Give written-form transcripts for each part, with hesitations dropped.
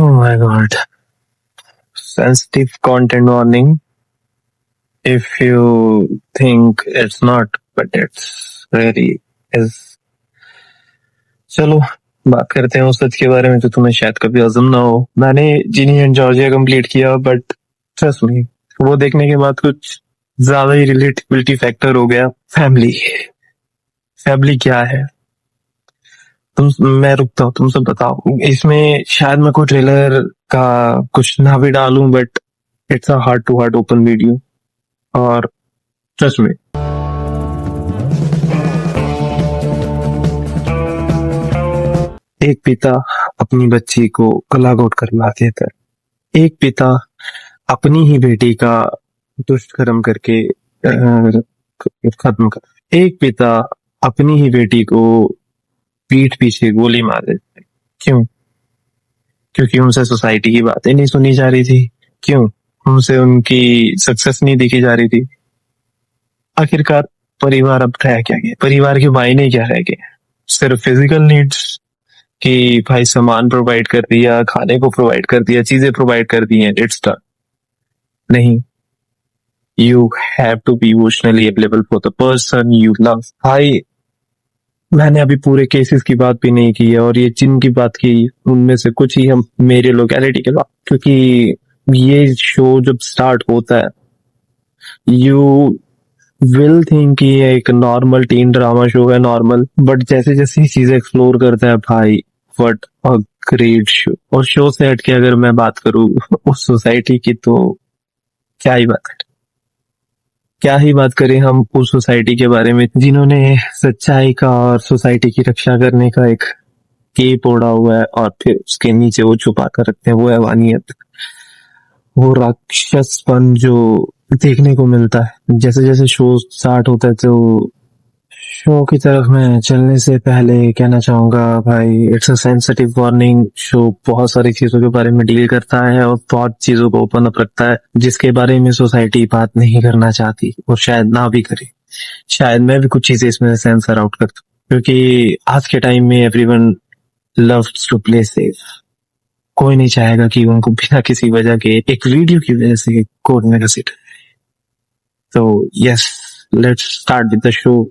Oh my god. Sensitive content warning. If you think it's not, but it's really is. चलो बात करते हैं उस सच के बारे में जो तुम्हें शायद कभी हजम ना हो। मैंने जिनी एंड जॉर्जिया कंप्लीट किया, बट ट्रस्ट मी, वो देखने के बाद कुछ ज्यादा ही रिलेटेबिलिटी फैक्टर हो गया। फैमिली फैमिली क्या है? मैं रुकता हूँ, तुम सब बताओ। इसमें शायद मैं कोई ट्रेलर का कुछ ना भी डालूं, but it's a heart to heart open video और ट्रस्ट में। एक पिता अपनी बच्ची को गलाघोट करना देता है। एक पिता अपनी ही बेटी का दुष्ट कर्म करके खत्म कर। एक पिता अपनी ही बेटी को पीठ पीछे गोली मार देता है। क्यों? क्योंकि उनसे सोसाइटी की बातें नहीं सुनी जा रही थी। क्यों? उनसे उनकी सक्सेस नहीं देखी जा रही थी। आखिरकार परिवार अब रह क्या गया? परिवार के मायने क्या रह गए? सिर्फ फिजिकल नीड्स कि भाई सामान प्रोवाइड कर दिया, खाने को प्रोवाइड कर दिया, चीजें प्रोवाइड कर दी हैं, इट्स डन। नहीं, you have to be emotionally available for the person you love. भाई मैंने अभी पूरे केसेस की बात भी नहीं की है, और ये जिन की बात की उनमें से कुछ ही हम मेरे लोकेलिटी के बात, क्योंकि ये शो जब स्टार्ट होता है यू विल थिंक कि ये एक नॉर्मल टीन ड्रामा शो है, नॉर्मल, बट जैसे जैसे चीजें एक्सप्लोर करता है भाई, व्हाट अ ग्रेट शो। और शो से हट के अगर मैं बात करूं उस सोसाइटी की, तो क्या ही बात करें, क्या ही बात करें हम उस सोसाइटी के बारे में जिन्होंने सच्चाई का और सोसाइटी की रक्षा करने का एक केप ओढ़ा हुआ है, और फिर उसके नीचे वो छुपा कर रखते हैं वो हैवानियत, वो राक्षसपन जो देखने को मिलता है। जैसे जैसे शो स्टार्ट होता है, तो शो की तरफ मैं चलने से पहले कहना चाहूंगा भाई, it's a sensitive warning. Show बहुत सारी चीजों के बारे में डील करता है और बहुत चीजों को ओपन अप रखता है जिसके बारे में सोसाइटी बात नहीं करना चाहती, और शायद ना भी करे। शायद मैं भी कुछ चीजें इसमें सेंसर आउट कर दूं, क्योंकि आज के टाइम में everyone loves to play safe. कोई नहीं चाहेगा कि उनको बिना किसी वजह के एक वीडियो की वजह से कोर्ट में घसीट। तो yes, let's start with the show.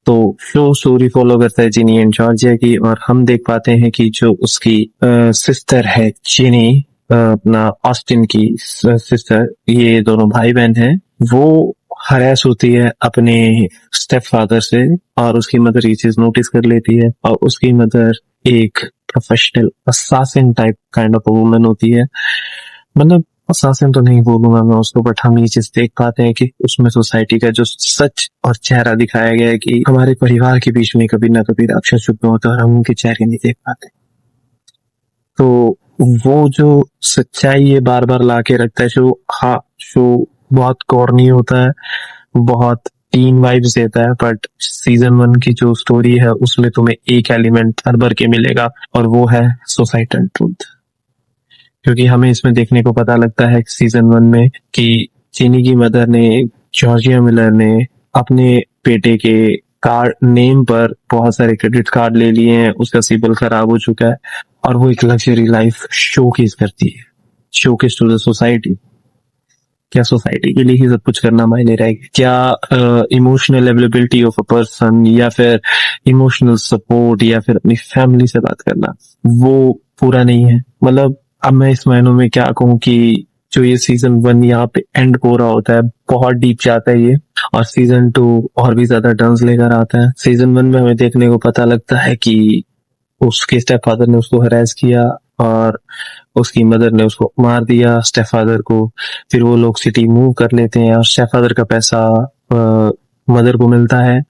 तो शो स्टोरी फॉलो करता है जिनी एंड जॉर्जिया की, और हम देख पाते हैं कि जो उसकी सिस्टर है जिनी, अपना ऑस्टिन की सिस्टर, ये दोनों भाई बहन हैं, वो हरास होती है अपने स्टेप फादर से, और उसकी मदर ये चीज नोटिस कर लेती है, और उसकी मदर एक professional assassin type kind of woman होती है। मतलब असासिन तो नहीं बोलूंगा मैं उसको, बट हम ये चीज देख पाते हैं कि उसमें सोसाइटी का जो सच और चेहरा दिखाया गया है कि हमारे परिवार के बीच में कभी ना कभी राक्षस छुपे होते हैं और हम उनके चेहरे नहीं देख पाते। तो वो जो सच्चाई ये बार बार ला के रखता है शो। हाँ, शो बहुत कॉर्नी होता है, बहुत टीन वाइब्स देता है, बट सीजन 1 की जो स्टोरी है उसमें तुम्हें एक एलिमेंट हर भर के मिलेगा, और वो है सोसाइटल ट्रूथ। क्योंकि हमें इसमें देखने को पता लगता है सीजन 1 में कि चीनी की मदर ने, जॉर्जिया मिलर ने, अपने बेटे के कार्ड नेम पर बहुत सारे क्रेडिट कार्ड ले लिए हैं, उसका सिबिल खराब हो चुका है, और वो एक लग्जरी लाइफ शोकेस करती है, शोकेस टू द सोसाइटी। क्या सोसाइटी के लिए ही सब कुछ करना मायने रहेगा? क्या emotional availability of a person, या फिर इमोशनल सपोर्ट, या फिर अपनी फैमिली से बात करना, वो पूरा नहीं है? मतलब अब मैं इस महीनों में क्या कहूँ कि जो ये सीजन 1 यहाँ पे एंड हो रहा होता है, बहुत डीप जाता है ये, और सीजन 2 और भी ज्यादा टर्न्स लेकर आता है। सीजन 1 में हमें देखने को पता लगता है कि उसके स्टेप फादर ने उसको हरास किया, और उसकी मदर ने उसको मार दिया, स्टेप फादर को। फिर वो लोग सिटी मूव कर लेते हैं, और स्टेप फादर का पैसा मदर को मिलता है,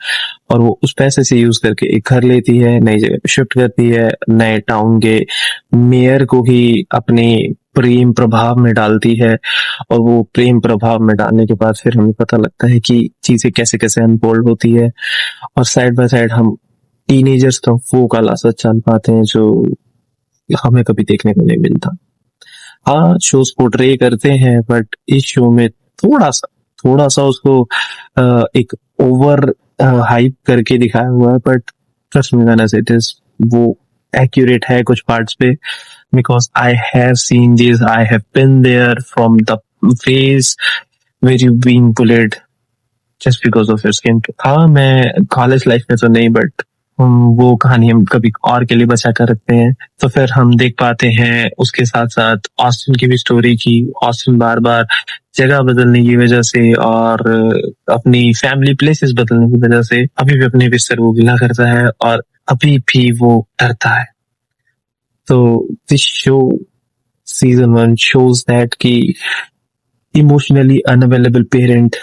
और वो उस पैसे से यूज करके एक घर लेती है, नई जगह पे शिफ्ट करती है, नए टाउन के मेयर को ही अपने प्रेम प्रभाव में डालती है, और वो प्रेम प्रभाव में डालने के बाद फिर हमें पता लगता है कि चीजें कैसे कैसे अनफोल्ड होती है, और साइड बाय साइड हम टीनेजर्स का वो काला सच जान पाते हैं जो हमें कभी देखने को नहीं मिलता। हाँ, शोज पोर्ट्रे करते हैं, बट इस शो में थोड़ा सा उसको एक ओवर हाइप करके दिखाया हुआ है, but trust me when I से इट इज, वो एक्यूरेट है कुछ पार्ट्स पे, because I have seen this, I have been there from the phase where you've been bullied just because of your skin. हाँ, मैं कॉलेज लाइफ में तो नहीं, बट वो कहानी हम कभी और के लिए बचा कर रखते हैं। तो फिर हम देख पाते हैं उसके साथ साथ ऑस्टिन की भी स्टोरी की। ऑस्टिन बार बार जगह बदलने की वजह से और अपनी फैमिली प्लेसेस बदलने की वजह से अभी भी अपने बिस्तर को गिला करता है और अभी भी वो डरता है। तो this show season 1 shows that कि इमोशनली अनअवेलेबल पेरेंट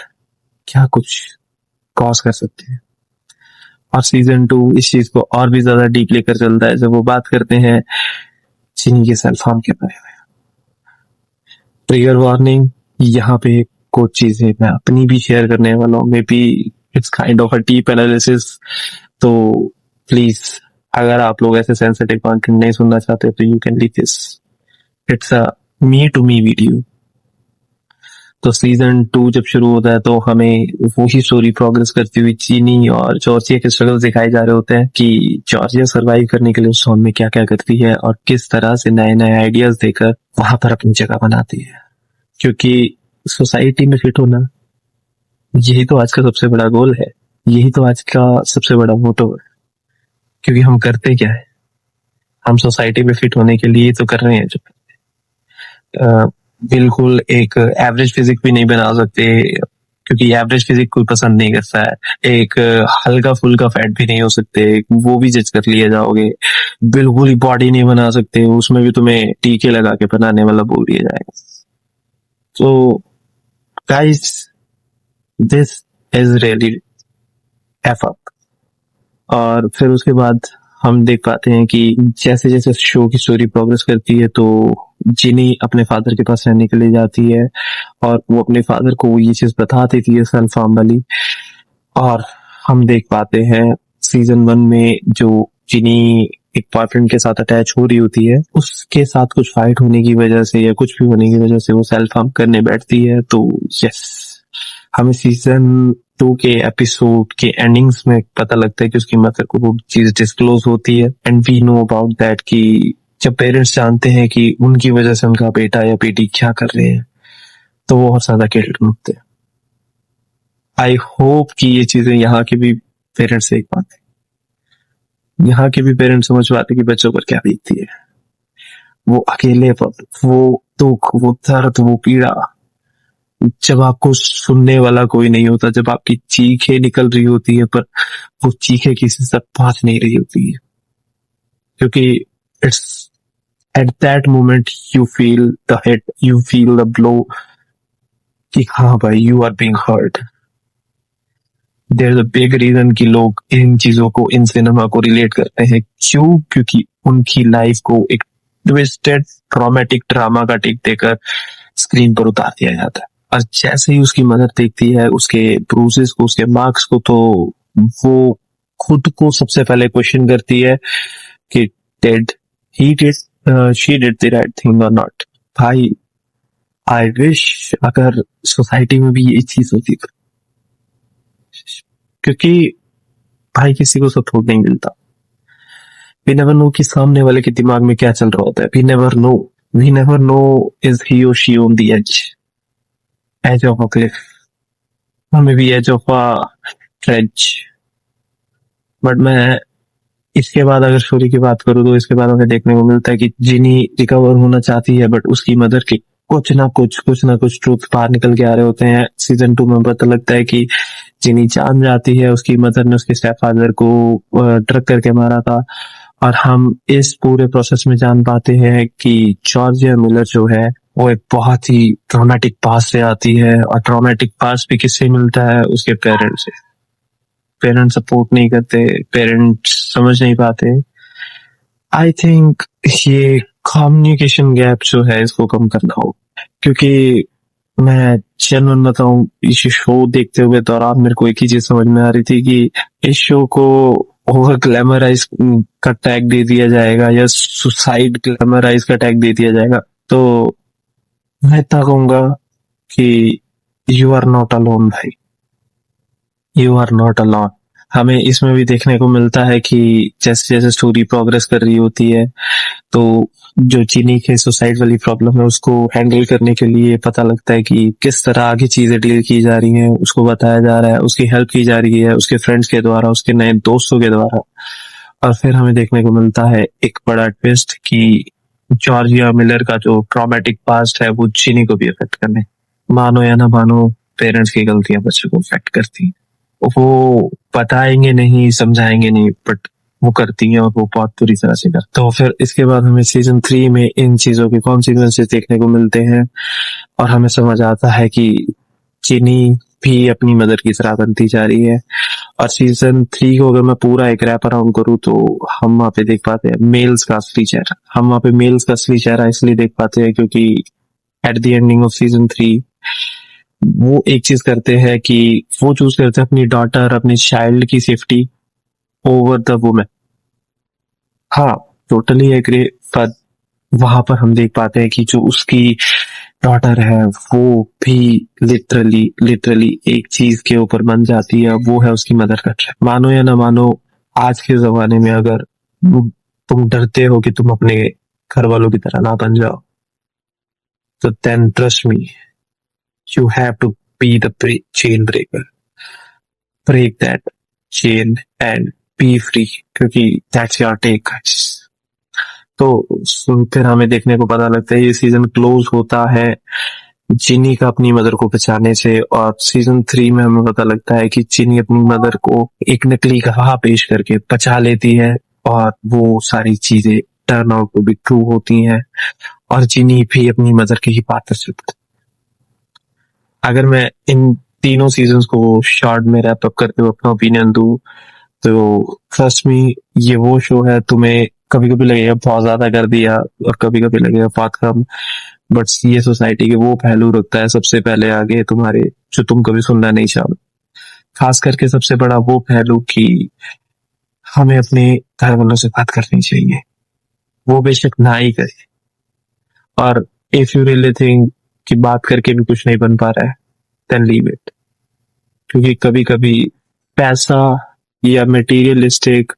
क्या कुछ कॉज कर सकते हैं। और सीजन 2 इस चीज को और भी ज्यादा डीप लेकर चलता है जब वो बात करते हैं जिनी के सेल्फ हार्म के बारे में। ट्रिगर वार्निंग, यहाँ पे कुछ चीजें मैं अपनी भी शेयर करने वाला हूँ। May be it's kind of a deep analysis, तो प्लीज अगर आप लोग ऐसे सेंसिटिव कंटेंट नहीं सुनना चाहते तो you can leave this. It's a me to me video. तो सीजन 2 जब शुरू होता है तो हमें वही स्टोरी प्रोग्रेस करती हुई चीनी और जॉर्जिया के स्ट्रगल्स दिखाए जा रहे होते हैं कि जॉर्जिया सरवाइव करने के लिए उस टाउन में क्या क्या करती है और किस तरह से नए नए आइडियाज देकर वहां पर अपनी जगह बनाती है। क्योंकि सोसाइटी में फिट होना यही तो आज का सबसे बड़ा गोल है, यही तो आज का सबसे बड़ा मोटो है। क्योंकि हम करते क्या है, हम सोसाइटी में फिट होने के लिए तो कर रहे हैं जो बिल्कुल एक एवरेज फिजिक भी नहीं बना सकते, क्योंकि एवरेज फिजिक कोई पसंद नहीं करता है। एक हल्का फुल्का फैट भी नहीं हो सकते, वो भी जज कर लिए जाओगे। बिल्कुल ही बॉडी नहीं बना सकते, उसमें भी तुम्हें टीके लगा के बनाने वाला बोल दिया जाएगा। तो guys, this is really F up. और फिर उसके बाद हम देख पाते हैं कि जैसे जैसे शो की स्टोरी प्रोग्रेस करती है तो जिनी अपने फादर के पास रहने के लिए जाती है और वो अपने फादर को ये चीज बता देती है सेल्फ हार्म वाली। और हम देख पाते हैं सीजन 1 में जो जिनी एक बॉयफ्रेंड के साथ अटैच हो रही होती है, उसके साथ कुछ फाइट होने की वजह से या कुछ भी होने की वजह से वो सेल्फ हार्म करने बैठती है। तो यस, हमें सीजन 2 के एपिसोड के एंडिंग्स में पता लगता है कि उसकी मदर को वो चीज डिस्क्लोज होती है and we know about that कि जब पेरेंट्स जानते हैं कि उनकी वजह से उनका बेटा या बेटी क्या कर रहे हैं तो वो और ज्यादा गिल्ट होते हैं। आई होप कि ये चीजें यहाँ के भी पेरेंट्स देख पाते, यहाँ के भी पेरेंट्स समझ पाते कि बच्चों पर क्या बीतती है। वो अकेले पर, वो दुख, वो दर्द, वो पीड़ा, जब आपको सुनने वाला कोई नहीं होता, जब आपकी चीखें निकल रही होती है पर वो चीखें किसी तक पहुंच नहीं रही होती है। क्योंकि it's at that moment you feel the hit, you feel the blow कि हाँ भाई, you are being hurt. There is a big reason कि लोग इन चीजों को, इन सिनेमा को रिलेट करते हैं। क्यों? क्योंकि उनकी लाइफ को एक ट्विस्टेड ट्रॉमेटिक ड्रामा का टेक देकर स्क्रीन पर उतार दिया जाता है। और जैसे ही उसकी मदर देखती है उसके ब्रूसेस को, उसके मार्क्स को, तो वो खुद को सबसे पहले क्वेश्चन करती है कि did he did she did the right thing और नॉट। भाई, आई विश अगर सोसाइटी में भी ये चीज होती तो, क्योंकि भाई किसी को सपोर्ट नहीं मिलता। वी नेवर नो कि सामने वाले के दिमाग में क्या चल रहा होता है। We never know is he और she on the edge of a cliff or maybe edge of a trench। But मैं इसके बाद अगर स्टोरी की बात करूँ तो इसके बाद हमें देखने को मिलता है कि जिनी रिकवर होना चाहती है बट उसकी मदर के कुछ ना कुछ ट्रूथ बाहर निकल के आ रहे होते हैं। सीजन 2 में पता लगता है कि जिनी जान जाती है उसकी मदर ने उसके स्टेप फादर को ड्रग करके मारा था। और हम इस पूरे प्रोसेस में जान पाते हैं कि जॉर्जिया मिलर जो है वो एक बहुत ही ट्रॉमेटिक पास से आती है। और ट्रॉमेटिक पास भी किससे मिलता है? उसके पेरेंट्स से। पेरेंट्स सपोर्ट नहीं करते, पेरेंट्स समझ नहीं पाते। आई थिंक ये कम्युनिकेशन गैप जो है इसको कम करना हो, क्योंकि मैं जेन्युइन बताऊं, इस शो देखते हुए दौरान मेरे को एक ही चीज समझ में आ रही थी कि इस शो को ओवर ग्लैमराइज का टैग दे दिया जाएगा या सुसाइड ग्लैमराइज का टैग दे दिया जाएगा। तो मैं इतना कहूंगा कि यू आर नॉट अलोन भाई, यू आर नॉट अलोन। हमें इसमें भी देखने को मिलता है कि जैसे जैसे स्टोरी प्रोग्रेस कर रही होती है तो जो चीनी के सुसाइड वाली प्रॉब्लम है उसको हैंडल करने के लिए पता लगता है कि किस तरह आगे चीजें डील की जा रही हैं, उसको बताया जा रहा है, उसकी हेल्प की जा रही है उसके फ्रेंड्स के द्वारा, उसके नए दोस्तों के द्वारा। और फिर हमें देखने को मिलता है एक बड़ा ट्विस्ट कि जॉर्जिया मिलर का जो ट्रॉमेटिक पास्ट है वो चीनी को भी अफेक्ट करने, मानो या ना मानो, पेरेंट्स की गलतियां बच्चों को अफेक्ट करती हैं। वो बताएंगे नहीं, समझाएंगे नहीं, बट वो करती हैं और वो बहुत बुरी तरह से करती हैं। तो फिर इसके बाद हमें सीजन 3 में इन चीजों के कॉन्सिक्वेंसेस देखने को मिलते हैं और हमें समझ आता है कि चीनी भी अपनी मदर की तरह बनती जा रही है। और सीजन 3 को अगर मैं पूरा एक रैप अराउंड करूँ तो हम वहाँ पे देख पाते हैं मेल्स का असली चेहरा। हम वहाँ पे मेल्स का असली चेहरा इसलिए देख पाते हैं क्योंकि at the ending off season 3 वो एक चीज करते हैं कि वो चूज करते हैं अपनी डॉटर, अपनी चाइल्ड की सेफ्टी ओवर द वुमेन। हाँ, टोटली एग्री। पर वहां पर हम देख पाते हैं कि जो उसकी डॉटर है वो भी लिटरली लिटरली एक चीज के ऊपर बन जाती है, वो है उसकी मदर का ट्रैप। मानो या ना मानो, आज के जमाने में अगर तुम डरते हो कि तुम अपने घर वालों की तरह ना बन जाओ, तो then trust me, you have to be the chain breaker. Break that chain and be free, क्योंकि that's your take guys. तो फिर हमें देखने को पता लगता है ये सीजन क्लोज होता है चीनी का अपनी मदर को बचाने से, और सीजन 3 में हमें पता लगता है कि चीनी अपनी मदर को एक नकली गवाह पेश करके बचा लेती है और वो सारी चीजें turn out to be true होती हैं और चीनी भी अपनी मदर के ही पात्र चुपती। अगर मैं इन तीनों सीजन्स को शॉर्ट में रैप अप करते हुए अपना ओपिनियन दूं तो ट्रस्ट मी, ये वो शो है, तुम्हें कभी कभी लगेगा बहुत ज्यादा कर दिया और कभी कभी लगेगा बहुत कम, बट ये सोसाइटी के वो पहलू रखता है सबसे पहले आगे तुम्हारे जो तुम कभी सुनना नहीं चाहो। खास करके सबसे बड़ा वो पहलू कि हमें अपने घर वालों से बात करनी चाहिए, वो बेशक ना ही करे। और इफ यू रियली थिंक कि बात करके भी कुछ नहीं बन पा रहा है, देन लीव इट। क्योंकि कभी कभी पैसा या मटेरियलिस्टिक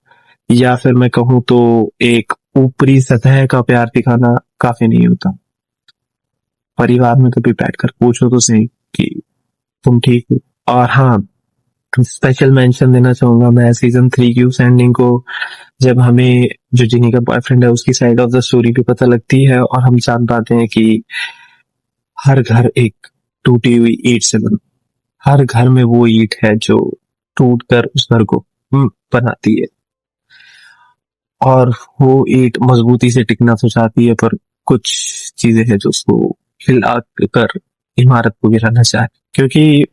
या फिर मैं कहूँ तो एक ऊपरी सतह का प्यार दिखाना काफी नहीं होता। परिवार में कभी बैठकर पूछो तो सही कि तुम ठीक हो। और हाँ, स्पेशल मेंशन देना चाहूंगा मैं सीजन 3 की उस एंडिंग को, जब हमें जो जिनी का बॉयफ्रेंड है उसकी साइड ऑफ द स्टोरी भी पता लगती है और हम जान पाते हैं कि हर घर एक टूटी हुई ईंट से बना, हर घर में वो ईंट है जो टूट कर उस घर को बनाती है, और वो ईंट मजबूती से टिकना तो चाहती है पर कुछ चीजें हैं जो उसको हिला कर इमारत को गिराना चाहे। क्योंकि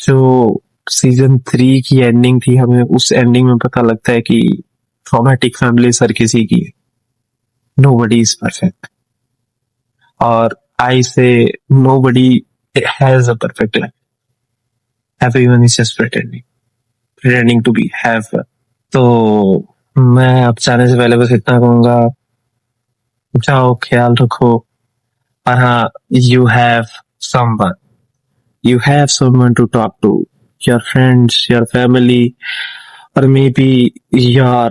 जो सीजन 3 की एंडिंग थी, हमें उस एंडिंग में पता लगता है कि ट्रॉमेटिक फैमिली हर किसी की है, नोबडी इज परफेक्ट, और I say nobody has a perfect life, everyone is just pretending to be have. तो मैं अब जाने से पहले बस इतना कहूंगा, जाओ, ख्याल रखो, और हाँ, you have someone, you have someone to talk to, your friends, your family, or maybe your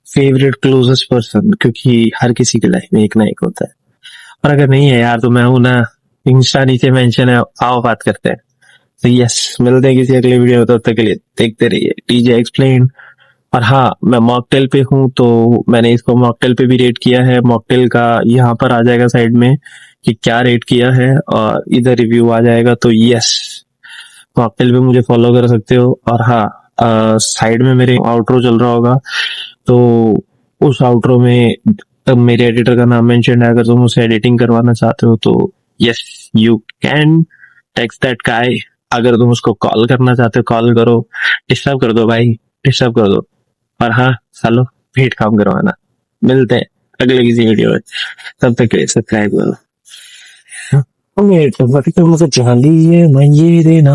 favorite closest person, क्योंकि हर किसी की लाइफ में एक ना एक होता है। और अगर नहीं है यार तो मैं हूं ना, इंस्टा नीचे मेंशन है, आओ बात करते हैं। तो यस, मिलते हैं किसी अगले वीडियो में, तब तक के लिए देखते रहिए टीजे एक्सप्लेन। और हाँ, मैं मॉकटेल पे हूँ तो मैंने इसको मॉकटेल पे भी रेट किया है, मॉकटेल का यहाँ पर आ जाएगा साइड में कि क्या रेट किया है और इधर रिव्यू आ जाएगा। तो यस, मॉकटेल पे मुझे फॉलो कर सकते हो। और हाँ, साइड में मेरे आउट्रो चल रहा होगा, तो उस आउट्रो में मेरे एडिटर का नाम मेंशन है, अगर तुम उसे एडिटिंग करवाना चाहते हो तो yes, you can text that guy. अगर तुम उसको कॉल करना चाहते हो कॉल करो, डिस्टर्ब कर दो भाई, डिस्टर्ब कर दो। और हाँ, सालो भेंट काम करवाना। मिलते हैं अगले किसी वीडियो में, तब तक के लिए सब्सक्राइब करो। मुझे जान लीजिए मैं ये देना